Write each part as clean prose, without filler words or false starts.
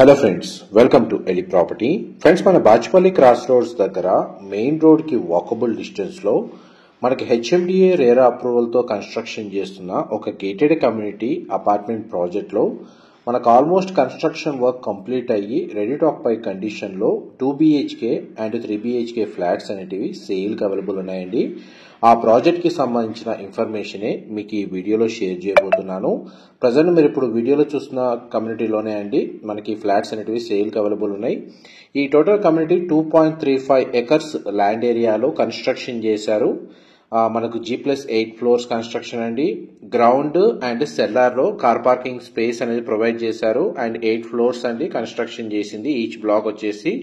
Hello friends, welcome to Eli property. Friends, మన Bachupally cross roads దగ్గర main రోడ్కి walkable డిస్టెన్స్లో మనకి హెచ్ఎండిఏ రేరా అప్రూవల్తో కన్స్ట్రక్షన్ చేస్తున్న ఒక గేటెడ్ కమ్యూనిటీ అపార్ట్మెంట్ ప్రాజెక్ట్లో మనకు ఆల్మోస్ట్ కన్స్ట్రక్షన్ వర్క్ కంప్లీట్ అయ్యి రెడీ టు ఆక్యుపై కండిషన్లో 2 BHK అండ్ 3 BHK ఫ్లాట్స్ అనేటివి సేల్కి అవైలబుల్ ఉన్నాయండి. ఆ ప్రాజెక్ట్కి సంబంధించిన ఇన్ఫర్మేషనే మీకు ఈ వీడియోలో షేర్ చేయబోతున్నాను. ప్రజెంట్ మీరు ఇప్పుడు వీడియోలో చూస్తున్న కమ్యూనిటీలోనే అండి మనకి ఫ్లాట్స్ అనేటివి సేల్కి అవైలబుల్ ఉన్నాయి. ఈ టోటల్ కమ్యూనిటీ 2.35 ఎకర్స్ ల్యాండ్ ఏరియాలో కన్స్ట్రక్షన్ చేశారు. మనకు G+8 ఫ్లోర్స్ కన్స్ట్రక్షన్ అండి. గ్రౌండ్ అండ్ సెల్లార్లో కార్ పార్కింగ్ స్పేస్ అనేది ప్రొవైడ్ చేశారు. అండ్ 8 ఫ్లోర్స్ అండి కన్స్ట్రక్షన్ చేసింది. ఈచ్ బ్లాక్ వచ్చేసి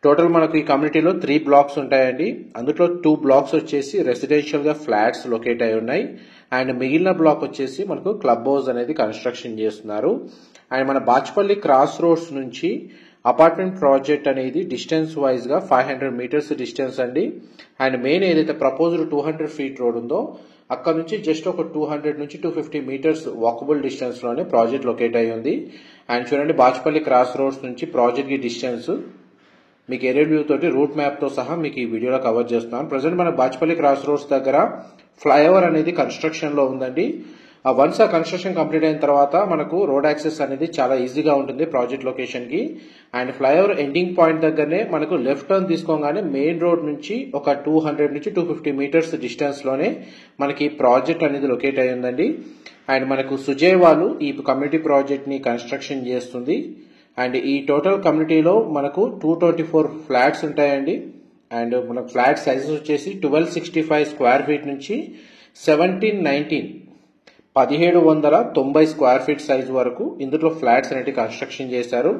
టోటల్ మనకు ఈ కమ్యూనిటీలో 3 బ్లాక్స్ ఉంటాయండి. అందులో 2 బ్లాక్స్ వచ్చేసి రెసిడెన్షియల్ గా ఫ్లాట్స్ లొకేట్ అయి ఉన్నాయి. అండ్ మిగిలిన బ్లాక్ వచ్చేసి మనకు క్లబ్ హౌస్ అనేది కన్స్ట్రక్షన్ చేస్తున్నారు. అండ్ మన బాచ్పల్లి క్రాస్ రోడ్స్ నుంచి అపార్ట్మెంట్ ప్రాజెక్ట్ అనేది డిస్టెన్స్ వైజ్ గా 500 మీటర్స్ డిస్టెన్స్ అండి. అండ్ మెయిన్ ఏదైతే ప్రపోజ్డ్ 200 ఫీట్ రోడ్ ఉందో అక్కడ నుంచి జస్ట్ ఒక 200 నుంచి 250 మీటర్స్ వాకబుల్ డిస్టెన్స్ లోనే ప్రాజెక్ట్ లొకేట్ అయి ఉంది. అండ్ చూడండి, బాచ్పల్లి క్రాస్ రోడ్స్ నుంచి ప్రాజెక్ట్ కి డిస్టెన్స్ మీకు ఏరియల్ వ్యూ తోటి రూట్ మ్యాప్ తో సహా మీకు ఈ వీడియోలో కవర్ చేస్తున్నాను. ప్రజెంట్ మన బాచ్పల్లి క్రాస్ రోడ్స్ దగ్గర ఫ్లైఓవర్ అనేది కన్స్ట్రక్షన్ లో ఉందండి. వన్స్ ఆ కన్స్ట్రక్షన్ కంప్లీట్ అయిన తర్వాత మనకు రోడ్ యాక్సెస్ అనేది చాలా ఈజీగా ఉంటుంది ప్రాజెక్ట్ లొకేషన్ కి. అండ్ ఫ్లైఓవర్ ఎండింగ్ పాయింట్ దగ్గరనే మనకు లెఫ్ట్ టర్న్ తీసుకోగానే మెయిన్ రోడ్ నుంచి ఒక 200 నుంచి 250 మీటర్స్ డిస్టెన్స్ లోనే మనకి ప్రాజెక్ట్ అనేది లొకేట్ అయి ఉందండి. అండ్ మనకు సుజయ్ వాళ్ళు ఈ కమ్యూనిటీ ప్రాజెక్ట్ ని కన్స్ట్రక్షన్ చేస్తుంది. అండ్ ఈ టోటల్ కమ్యూనిటీలో మనకు 224 ఫ్లాట్స్ ఉంటాయండి. అండ్ మనకు ఫ్లాట్ సైజెస్ వచ్చేసి 1265 స్క్వేర్ ఫీట్ నుంచి 1790 స్క్వేర్ ఫీట్ సైజ్ వరకు ఇందులో ఫ్లాట్స్ అనేవి కన్స్ట్రక్షన్ చేశారు.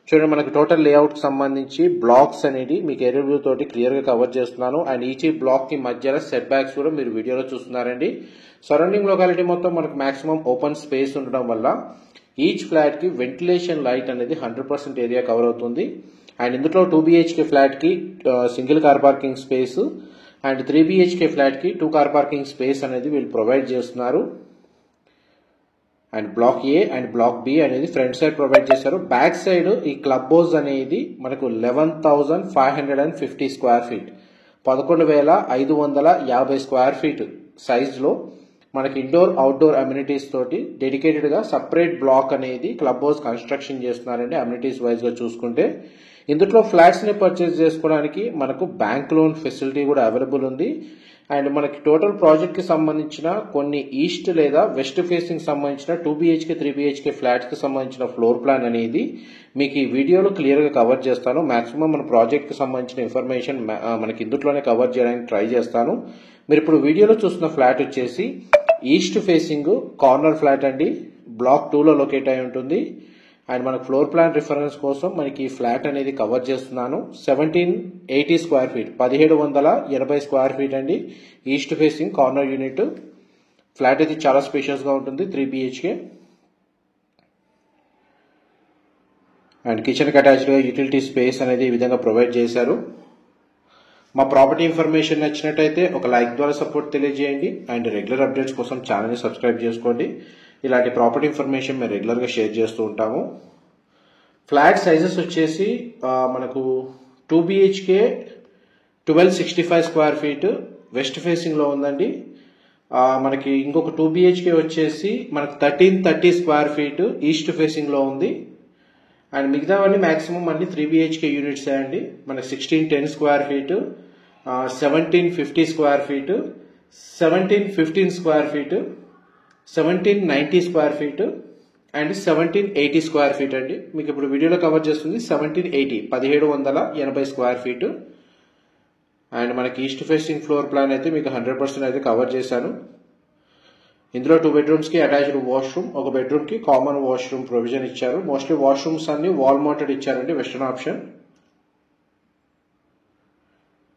చూడండి, మనకి టోటల్ లేఅవుట్ కి సంబంధించి బ్లాక్స్ అనేది మీకు ఏరియల్ వ్యూ తోటి క్లియర్ గా కవర్ చేస్తున్నాను. అండ్ ఈచ్ బ్లాక్ కి మధ్యలో సెట్ బ్యాక్స్ కూడా మీరు వీడియోలో చూస్తున్నారండి. సరౌండింగ్ లొకాలిటీ మొత్తం మనకు మాక్సిమం ఓపెన్ స్పేస్ ఉండడం వల్ల ఈచ్ ఫ్లాట్ కి వెంటిలేషన్ లైట్ అనేది 100% ఏరియా కవర్ అవుతుంది. అండ్ ఇందులో 2 BHK ఫ్లాట్ కి single car parking space and 3 BHK flat కి 2 కార్ పార్కింగ్ స్పేస్ అనేది వీళ్ళు ప్రొవైడ్ చేస్తున్నారు. And block A and block B అనేది ఫ్రంట్ సైడ్ ప్రొవైడ్ చేశారు. బ్యాక్ సైడ్ ఈ క్లబ్ హౌస్ అనేది మనకు 11,550 square feet 11,550 square feet size లో మనకి ఇండోర్ అవుట్డోర్ అమ్యూనిటీస్ తోటి డెడికేటెడ్ గా సపరేట్ బ్లాక్ అనేది క్లబ్ హౌస్ కన్స్ట్రక్షన్ చేస్తున్నారండి. అమ్యూనిటీస్ వైజ్ గా చూసుకుంటే ఇందులో ఫ్లాట్స్ ని పర్చేస్ చేసుకోవడానికి మనకు బ్యాంక్ లోన్ ఫెసిలిటీ కూడా అవైలబుల్ ఉంది. అండ్ మనకి టోటల్ ప్రాజెక్ట్ కి సంబంధించిన కొన్ని ఈస్ట్ లేదా వెస్ట్ ఫేసింగ్ సంబంధించిన 2 BHK 3 BHK ఫ్లాట్స్ కి సంబంధించిన ఫ్లోర్ ప్లాన్ అనేది మీకు ఈ వీడియోలో క్లియర్ గా కవర్ చేస్తాను. మాక్సిమం మన ప్రాజెక్ట్ కి సంబంధించిన ఇన్ఫర్మేషన్ మనకి ఇందులోనే కవర్ చేయడానికి ట్రై చేస్తాను. మీరు ఇప్పుడు వీడియోలో చూస్తున్న ఫ్లాట్ వచ్చేసి ఈస్ట్ ఫేసింగ్ కార్నర్ ఫ్లాట్ అండి. బ్లాక్ 2 లో లొకేట్ అయి ఉంటుంది. అండ్ మనకు ఫ్లోర్ ప్లాన్ రిఫరెన్స్ కోసం మనకి ఈ ఫ్లాట్ అనేది కవర్ చేస్తున్నాను. 1780 స్క్వేర్ ఫీట్ 1780 స్క్వేర్ ఫీట్ అండి. East facing corner unit flat అయితే చాలా స్పేషియస్ గా ఉంటుంది. 3 BHK అండ్ కిచెన్ కి అటాచ్డ్ గా యూటిలిటీ స్పేస్ అనేది ఈ విధంగా ప్రొవైడ్ చేశారు. మా ప్రాపర్టీ ఇన్ఫర్మేషన్ నచ్చినట్టయితే ఒక లైక్ ద్వారా సపోర్ట్ తెలియజేయండి. అండ్ రెగ్యులర్ అప్డేట్స్ కోసం ఛానల్ ని సబ్స్క్రైబ్ చేసుకోండి. ఇలాంటి ప్రాపర్టీ ఇన్ఫర్మేషన్ మేము రెగ్యులర్ గా షేర్ చేస్తూ ఉంటాము. ఫ్లాట్ సైజెస్ వచ్చేసి మనకు 2 BHK 1265 square feet west facing లో ఉందండి. మనకి ఇంకొక 2 BHK వచ్చేసి మనకు 1330 స్క్వేర్ ఫీట్ ఈస్ట్ ఫేసింగ్ లో ఉంది. అండ్ మిగతావన్నీ మాక్సిమం అన్ని 3 BHK యూనిట్స్ అండి. మనకి 1610 square feet 1750 square feet 1715 square feet 1790 square feet and 1780 square feet అండి. మీకు ఇప్పుడు వీడియోలో కవర్ చేస్తుంది 1780 స్క్వేర్ ఫీట్. అండ్ మనకి ఈస్ట్ ఫేసింగ్ ఫ్లోర్ ప్లాన్ అయితే మీకు 100% అయితే కవర్ చేశాను. ఇందులో 2 బెడ్రూమ్స్ కి అటాచ్డ్ వాష్రూమ్, ఒక బెడ్రూమ్ కి కామన్ వాష్రూమ్ ప్రొవిజన్ ఇచ్చారు. మోస్ట్లీ వాష్రూమ్స్ అన్ని వాల్ మౌంటెడ్ ఇచ్చారండి, వెస్టర్న్ ఆప్షన్.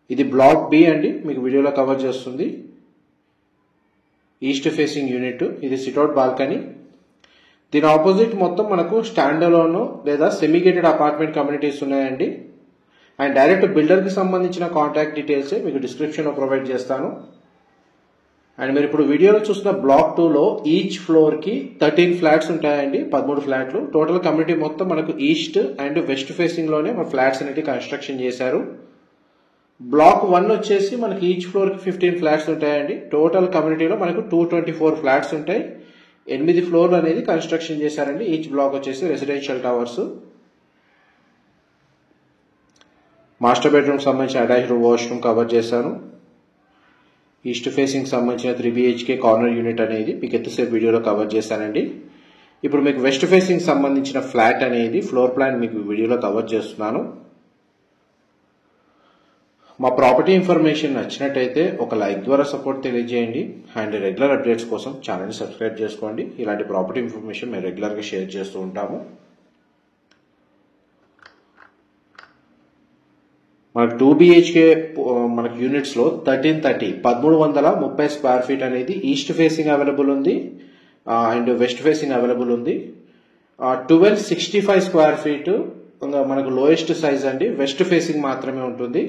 ఇది బ్లాక్ బి అండి, మీకు వీడియోలో కవర్ చేస్తుంది ఈస్ట్ ఫేసింగ్ యూనిట్. ఇది సిట్అవుట్ బాల్కనీ. దీని ఆపోజిట్ మొత్తం మనకు స్టాండ్ అలోన్ లేదా సెమీగేటెడ్ అపార్ట్మెంట్ కమ్యూనిటీస్ ఉన్నాయండి. అండ్ డైరెక్ట్ బిల్డర్ కి సంబంధించిన కాంటాక్ట్ డీటెయిల్స్ మీకు డిస్క్రిప్షన్ లో ప్రొవైడ్ చేస్తాను. అండ్ మీరు ఇప్పుడు వీడియోలో చూస్తున్న బ్లాక్ 2లో ఈచ్ ఫ్లోర్ కి 13 ఫ్లాట్స్ ఉంటాయండి, 13 ఫ్లాట్లు. టోటల్ కమ్యూనిటీ మొత్తం మనకు ఈస్ట్ అండ్ వెస్ట్ ఫేసింగ్ లోనే మన ఫ్లాట్స్ అనేవి కన్స్ట్రక్షన్ చేశారు. బ్లాక్ 1 వచ్చేసి మనకి ఈచ్ ఫ్లోర్ కి 15 ఫ్లాట్స్ ఉంటాయండి. టోటల్ కమ్యూనిటీలో మనకు 224 ఫ్లాట్స్ ఉంటాయి. 8 ఫ్లోర్లు అనేది కన్స్ట్రక్షన్ చేశారండి. ఈచ్ బ్లాక్ వచ్చేసి రెసిడెన్షియల్ టవర్స్. మాస్టర్ బెడ్రూమ్ సంబంధించిన అటాచ్డ్ వాష్రూమ్ కవర్ చేశాను. ఈస్ట్ ఫేసింగ్ సంబంధించిన 3 BHK కార్నర్ యూనిట్ అనేది మీకు ఎంతసేపు వీడియోలో కవర్ చేశానండి. ఇప్పుడు మీకు వెస్ట్ ఫేసింగ్ సంబంధించిన ఫ్లాట్ అనేది ఫ్లోర్ ప్లాన్ మీకు వీడియోలో కవర్ చేస్తున్నాను. మా ప్రాపర్టీ ఇన్ఫర్మేషన్ నచ్చినట్టయితే ఒక లైక్ ద్వారా సపోర్ట్ తెలియజేయండి. అండ్ రెగ్యులర్ అప్డేట్స్ కోసం ఛానల్ని సబ్స్క్రైబ్ చేసుకోండి. ఇలాంటి ప్రాపర్టీ ఇన్ఫర్మేషన్ మేము రెగ్యులర్గా షేర్ చేస్తూ ఉంటాము. మనకు 2 BHK మనకు యూనిట్స్ లో 1330 స్క్వేర్ ఫీట్ అనేది ఈస్ట్ ఫేసింగ్ అవైలబుల్ ఉంది అండ్ వెస్ట్ ఫేసింగ్ అవైలబుల్ ఉంది. 1265 స్క్వేర్ ఫీట్ మనకు లోయెస్ట్ సైజ్ అండి, వెస్ట్ ఫేసింగ్ మాత్రమే ఉంటుంది.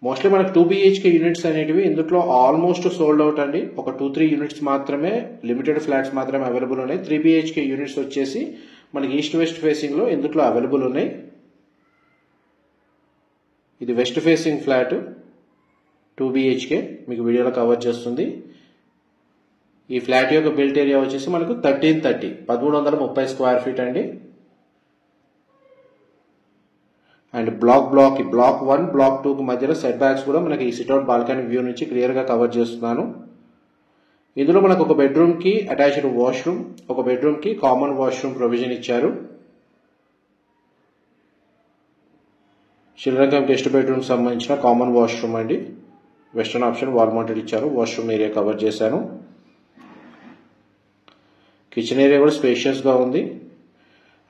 మోస్ట్లీ మనకు 2 BHK యూనిట్స్ అనేటివి ఇందులో ఆల్మోస్ట్ సోల్డ్ అవుట్ అండి. ఒక 2-3 యూనిట్స్ మాత్రమే, లిమిటెడ్ ఫ్లాట్స్ మాత్రమే అవైలబుల్ ఉన్నాయి. 3 BHK యూనిట్స్ వచ్చేసి మనకి ఈస్ట్ వెస్ట్ ఫేసింగ్ లో ఇందులో అవైలబుల్ ఉన్నాయి. ఇది వెస్ట్ ఫేసింగ్ ఫ్లాట్ 2 BHK మీకు వీడియోలో కవర్ చేస్తుంది. ఈ ఫ్లాట్ యొక్క బిల్ట్ ఏరియా వచ్చేసి మనకు 1330 స్క్వేర్ ఫీట్ అండి. అండ్ బ్లాక్ 1 బ్లాక్ 2 మధ్యలో సెట్ బ్యాక్స్ కూడా మనకి ఈ సిట్అవుట్ బాల్కనీ వ్యూ నుంచి క్లియర్ గా కవర్ చేస్తున్నాను. ఇందులో మనకు ఒక బెడ్రూమ్ కి అటాచ్డ్ వాష్రూమ్, ఒక బెడ్రూమ్ కి కామన్ వాష్రూమ్ ప్రొవిజన్ ఇచ్చారు. చిల్డ్రన్ కమ్ గెస్ట్ బెడ్రూమ్ సంబంధించిన కామన్ వాష్రూమ్ అండి. వెస్టర్న్ ఆప్షన్ వాల్ మౌంటెడ్ ఇచ్చారు. వాష్రూమ్ ఏరియా కవర్ చేశాను. కిచెన్ ఏరియా కూడా స్పేషియస్ గా ఉంది.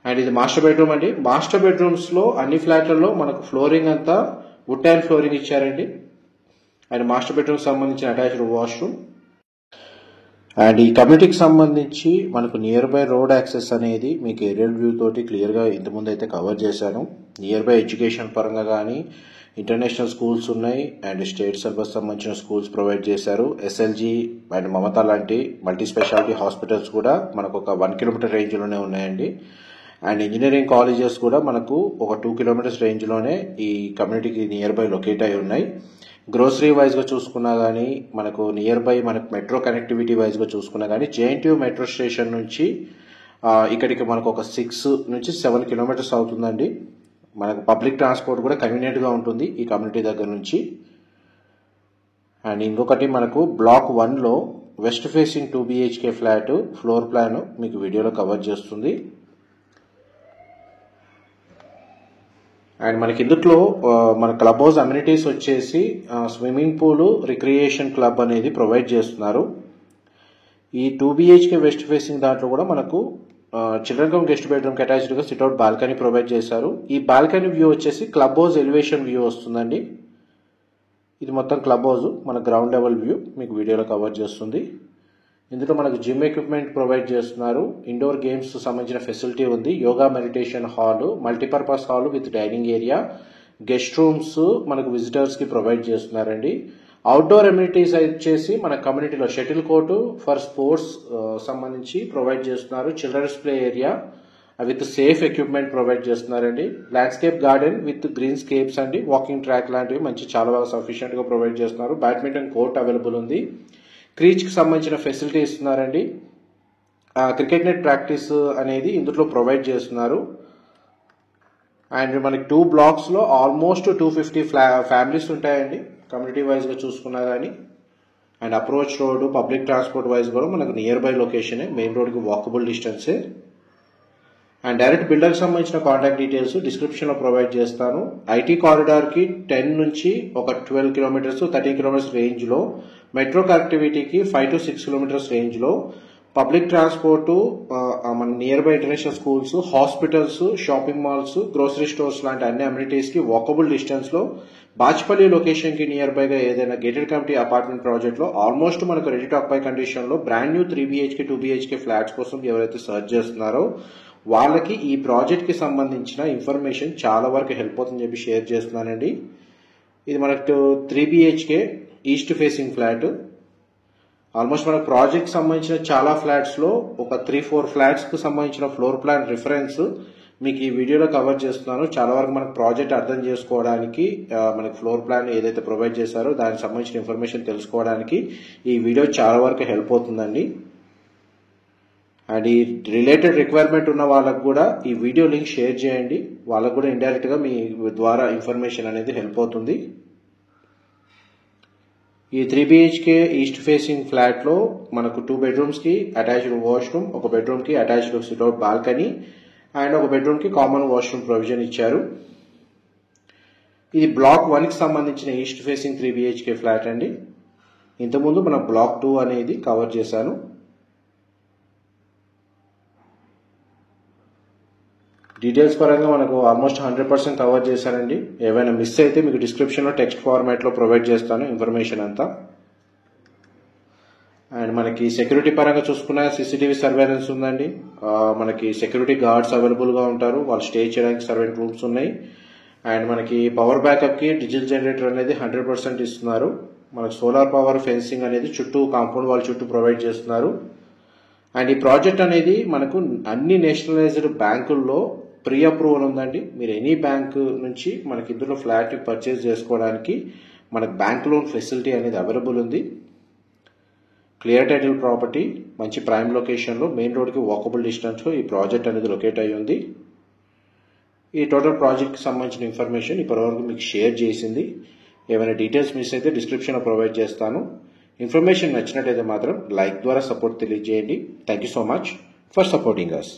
అండ్ ఇది మాస్టర్ బెడ్రూమ్ అండి. మాస్టర్ బెడ్రూమ్స్ లో అన్ని ఫ్లాట్లలో మనకు ఫ్లోరింగ్ అంతా వుడ్ అండ్ ఫ్లోరింగ్ ఇచ్చారండి. అండ్ మాస్టర్ బెడ్రూమ్ సంబంధించిన అటాచ్డ్ వాష్రూమ్. అండ్ ఈ కమ్యూనిటీకి సంబంధించి మనకు నియర్ బై రోడ్ యాక్సెస్ అనేది మీకు ఏరియల్ వ్యూ తోటి క్లియర్ గా ఇంతకుముందు అయితే కవర్ చేశాను. నియర్ బై ఎడ్యుకేషన్ పరంగా కానీ ఇంటర్నేషనల్ స్కూల్స్ ఉన్నాయి అండ్ స్టేట్ సిలబస్ సంబంధించిన స్కూల్స్ ప్రొవైడ్ చేశారు. SLG అండ్ మమతా లాంటి మల్టీ స్పెషాలిటీ హాస్పిటల్స్ కూడా మనకు ఒక 1 కిలోమీటర్ రేంజ్ లోనే ఉన్నాయండి. అండ్ ఇంజనీరింగ్ కాలేజెస్ కూడా మనకు ఒక 2 కిలోమీటర్స్ రేంజ్ లోనే ఈ కమ్యూనిటీకి నియర్ బై లొకేట్ అయి ఉన్నాయి. గ్రోసరీ వైజ్ గా చూసుకున్నా గానీ మనకు నియర్ బై మనకు మెట్రో కనెక్టివిటీ వైజ్ గా చూసుకున్నా గానీ JNTU మెట్రో స్టేషన్ నుంచి ఇక్కడికి మనకు ఒక 6 నుంచి 7 కిలోమీటర్స్ అవుతుందండి. మనకు పబ్లిక్ ట్రాన్స్పోర్ట్ కూడా కన్వీనియంట్ గా ఉంటుంది ఈ కమ్యూనిటీ దగ్గర నుంచి. అండ్ ఇంకొకటి మనకు బ్లాక్ 1లో west facing 2 BHK flat floor plan మీకు వీడియోలో కవర్ చేస్తుంది. అండ్ మనకి ఇందులో మన క్లబ్ హౌస్ అమ్యూనిటీస్ వచ్చేసి స్విమ్మింగ్ పూల్, రిక్రియేషన్ క్లబ్ అనేది ప్రొవైడ్ చేస్తున్నారు. ఈ 2 BHK వెస్ట్ ఫేసింగ్ దాంట్లో కూడా మనకు children cum guest bedroom attached గా సిట్అవుట్ బాల్కనీ ప్రొవైడ్ చేశారు. ఈ బాల్కనీ వ్యూ వచ్చేసి క్లబ్ హౌస్ ఎలివేషన్ వ్యూ వస్తుందండి. ఇది మొత్తం క్లబ్ హౌస్ మన గ్రౌండ్ లెవెల్ వ్యూ మీకు వీడియోలో కవర్ చేస్తుంది. ఇందులో మనకు జిమ్ ఎక్విప్మెంట్ ప్రొవైడ్ చేస్తున్నారు. ఇండోర్ గేమ్స్ సంబంధించిన ఫెసిలిటీ ఉంది. Yoga meditation hall, multipurpose hall with dining area, guest rooms మనకు విజిటర్స్ కి ప్రొవైడ్ చేస్తున్నారండి. అవుట్డోర్ అమ్యూనిటీస్ వచ్చేసి మన కమ్యూనిటీలో షటిల్ కోర్టు ఫర్ స్పోర్ట్స్ సంబంధించి ప్రొవైడ్ చేస్తున్నారు. Children's play area with safe equipment provide చేస్తున్నారండి. Landscape garden with green scapes అండి, వాకింగ్ ట్రాక్ లాంటివి మంచి చాలా బాగా సఫిషియెంట్ గా ప్రొవైడ్ చేస్తున్నారు. బ్యాడ్మింటన్ కోర్ట్ అవైలబుల్ ఉంది. క్రీచ్ కి సంబంధించిన ఫెసిలిటీ ఇస్తున్నారండి. క్రికెట్ నెట్ ప్రాక్టీస్ అనేది ఇందులో ప్రొవైడ్ చేస్తున్నారు. అండ్ మనకి 2 బ్లాక్స్ లో ఆల్మోస్ట్ 250 ఫ్యామిలీస్ ఉంటాయండి కమ్యూనిటీ వైజ్ గా చూసుకున్నా గానీ. And approach road, public transport wise కూడా మనకు near by location, main road కి వాకబుల్ డిస్టెన్సే. అండ్ డైరెక్ట్ బిల్డర్ కి సంబంధించిన కాంటాక్ట్ డీటెయిల్స్ డిస్క్రిప్షన్ లో ప్రొవైడ్ చేస్తాను. ఐటీ కారిడార్ కి 10 నుంచి ఒక 12 కిలోమీటర్స్, 13 కిలోమీటర్స్ రేంజ్ లో, మెట్రో కనెక్టివిటీకి 5 to 6 కిలోమీటర్స్ రేంజ్ లో, పబ్లిక్ ట్రాన్స్పోర్ట్ మన near by international schools, hospitals, shopping malls, grocery stores లాంటి అన్ని అమ్యూనిటీస్ కి వాకబుల్ డిస్టెన్స్ లో, బాచ్పల్లి లొకేషన్ కి నియర్ బై గా ఏదైనా గేటెడ్ కమ్యూనిటీ అపార్ట్మెంట్ ప్రాజెక్ట్ లో ఆల్మోస్ట్ మనకు రెడీ టు ఆక్యుపై కండిషన్ లో brand new 3 BHK 2 BHK flats కోసం ఎవరైతే సర్చ్ చేస్తున్నారో వాళ్ళకి ఈ ప్రాజెక్ట్ కి సంబంధించిన ఇన్ఫర్మేషన్ చాలా వరకు హెల్ప్ అవుతుందని చెప్పి షేర్ చేస్తున్నానండి. ఇది మనకు 3 BHK east facing flat. Almost మన ప్రాజెక్ట్ సంబంధించిన చాలా ఫ్లాట్స్లో ఒక 3-4 ఫ్లాట్స్కి సంబంధించిన ఫ్లోర్ ప్లాన్ రిఫరెన్స్ మీకు ఈ వీడియోలో కవర్ చేస్తున్నాను. చాలా వరకు మనకు ప్రాజెక్ట్ అర్థం చేసుకోవడానికి, మనకి ఫ్లోర్ ప్లాన్ ఏదైతే ప్రొవైడ్ చేశారో దానికి సంబంధించిన ఇన్ఫర్మేషన్ తెలుసుకోవడానికి ఈ వీడియో చాలా వరకు హెల్ప్ అవుతుందండి. అండ్ ఈ రిలేటెడ్ రిక్వైర్మెంట్ ఉన్న వాళ్ళకు కూడా ఈ వీడియో లింక్ షేర్ చేయండి. వాళ్ళకు కూడా ఇండైరెక్ట్గా మీ ద్వారా ఇన్ఫర్మేషన్ అనేది హెల్ప్ అవుతుంది. ఈ 3 BHK ఈస్ట్ ఫేసింగ్ ఫ్లాట్లో మనకు 2 బెడ్రూమ్స్కి అటాచ్డ్ వాష్రూమ్, ఒక బెడ్రూమ్కి అటాచ్డ్ సిట్అవుట్ బాల్కనీ అండ్ ఒక బెడ్రూమ్కి కామన్ వాష్రూమ్ ప్రొవిజన్ ఇచ్చారు. ఇది బ్లాక్ 1కి సంబంధించిన ఈస్ట్ ఫేసింగ్ 3 BHK ఫ్లాట్ అండి. ఇంతకుముందు మన బ్లాక్ 2 అనేది కవర్ చేశాను. డీటెయిల్స్ పరంగా మనకు ఆల్మోస్ట్ 100% కవర్ చేశానండి. ఏమైనా మిస్ అయితే మీకు డిస్క్రిప్షన్లో టెక్స్ట్ ఫార్మాట్లో ప్రొవైడ్ చేస్తాను ఇన్ఫర్మేషన్ అంతా. అండ్ మనకి సెక్యూరిటీ పరంగా చూసుకున్న CCTV సర్వేలెన్స్ ఉందండి. మనకి సెక్యూరిటీ గార్డ్స్ అవైలబుల్గా ఉంటారు. వాళ్ళు స్టే చేయడానికి సర్వెంట్ రూమ్స్ ఉన్నాయి. అండ్ మనకి పవర్ బ్యాకప్కి డిజిటల్ జనరేటర్ అనేది 100% ఇస్తున్నారు. మనకు సోలార్ పవర్ ఫెన్సింగ్ అనేది చుట్టూ కాంపౌండ్ వాళ్ళ చుట్టూ ప్రొవైడ్ చేస్తున్నారు. అండ్ ఈ ప్రాజెక్ట్ అనేది మనకు అన్ని నేషనలైజ్డ్ బ్యాంకుల్లో ప్రీ అప్రూవల్ ఉందండి. మీరు ఎనీ బ్యాంక్ నుంచి మనకి ఇందులో ఫ్లాట్ పర్చేజ్ చేసుకోవడానికి మనకు బ్యాంక్ లోన్ ఫెసిలిటీ అనేది అవైలబుల్ ఉంది. క్లియర్ టైటిల్ ప్రాపర్టీ, మంచి ప్రైమ్ లొకేషన్లో, మెయిన్ రోడ్కి వాకబుల్ డిస్టెన్స్లో ఈ ప్రాజెక్ట్ అనేది లొకేట్ అయ్యి ఉంది. ఈ టోటల్ ప్రాజెక్ట్కి సంబంధించిన ఇన్ఫర్మేషన్ ఇప్పటివరకు మీకు షేర్ చేసింది. ఏమైనా డీటెయిల్స్ మిస్ అయితే డిస్క్రిప్షన్లో ప్రొవైడ్ చేస్తాను. ఇన్ఫర్మేషన్ నచ్చినట్టయితే మాత్రం లైక్ ద్వారా సపోర్ట్ తెలియజేయండి. Thank you so much for supporting us.